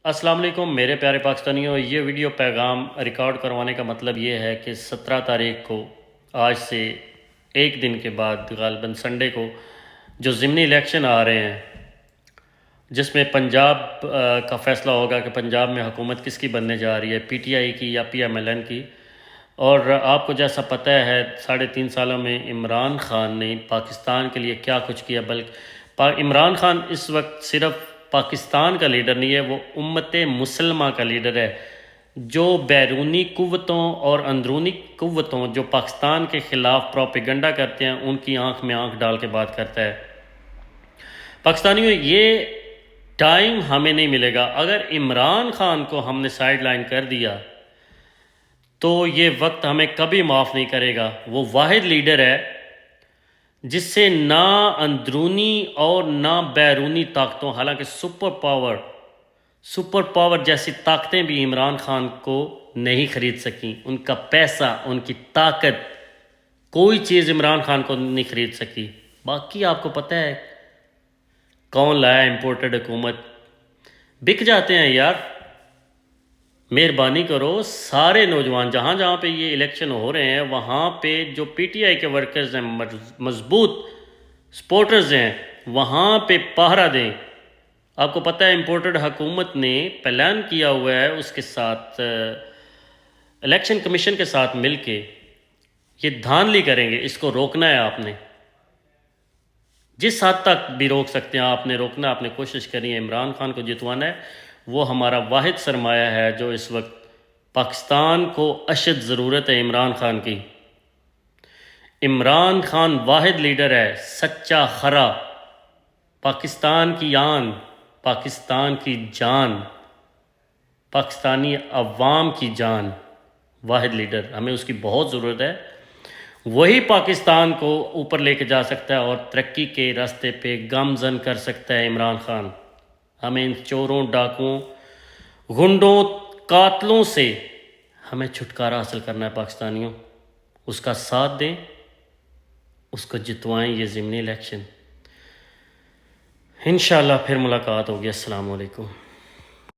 السلام علیکم میرے پیارے پاکستانیوں، یہ ویڈیو پیغام ریکارڈ کروانے کا مطلب یہ ہے کہ 17 تاریخ کو آج سے ایک دن کے بعد غالباً سنڈے کو جو ضمنی الیکشن آ رہے ہیں، جس میں پنجاب کا فیصلہ ہوگا کہ پنجاب میں حکومت کس کی بننے جا رہی ہے، پی ٹی آئی کی یا پی ایم ایل این کی۔ اور آپ کو جیسا پتہ ہے 3.5 سالوں میں عمران خان نے پاکستان کے لیے کیا کچھ کیا، بلکہ عمران خان اس وقت صرف پاکستان کا لیڈر نہیں ہے، وہ امت مسلمہ کا لیڈر ہے، جو بیرونی قوتوں اور اندرونی قوتوں جو پاکستان کے خلاف پروپیگنڈا کرتے ہیں ان کی آنکھ میں آنکھ ڈال کے بات کرتا ہے۔ پاکستانیوں، یہ ٹائم ہمیں نہیں ملے گا۔ اگر عمران خان کو ہم نے سائیڈ لائن کر دیا تو یہ وقت ہمیں کبھی معاف نہیں کرے گا۔ وہ واحد لیڈر ہے جس سے نہ اندرونی اور نہ بیرونی طاقتوں، حالانکہ سپر پاور جیسی طاقتیں بھی عمران خان کو نہیں خرید سکیں، ان کا پیسہ، ان کی طاقت، کوئی چیز عمران خان کو نہیں خرید سکی۔ باقی آپ کو پتہ ہے کون لایا امپورٹڈ حکومت؟ بک جاتے ہیں یار۔ مہربانی کرو، سارے نوجوان جہاں جہاں پہ یہ الیکشن ہو رہے ہیں وہاں پہ جو پی ٹی آئی کے ورکرز ہیں، مضبوط سپورٹرز ہیں، وہاں پہ پہرا دیں۔ آپ کو پتہ ہے امپورٹڈ حکومت نے پلان کیا ہوا ہے اس کے ساتھ، الیکشن کمیشن کے ساتھ مل کے یہ دھاندلی کریں گے، اس کو روکنا ہے آپ نے۔ جس حد تک بھی روک سکتے ہیں آپ نے روکنا، آپ نے کوشش کرنی ہے، عمران خان کو جتوانا ہے۔ وہ ہمارا واحد سرمایہ ہے جو اس وقت پاکستان کو اشد ضرورت ہے عمران خان کی۔ عمران خان واحد لیڈر ہے، سچا خرا، پاکستان کی آن، پاکستان کی جان، پاکستانی عوام کی جان، واحد لیڈر، ہمیں اس کی بہت ضرورت ہے۔ وہی پاکستان کو اوپر لے کے جا سکتا ہے اور ترقی کے راستے پہ گامزن کر سکتا ہے عمران خان۔ ہمیں ان چوروں، ڈاکوؤں، غنڈوں، قاتلوں سے ہمیں چھٹکارا حاصل کرنا ہے پاکستانیوں۔ اس کا ساتھ دیں، اس کو جتوائیں یہ ضمنی الیکشن۔ انشاءاللہ پھر ملاقات ہوگی۔ السلام علیکم۔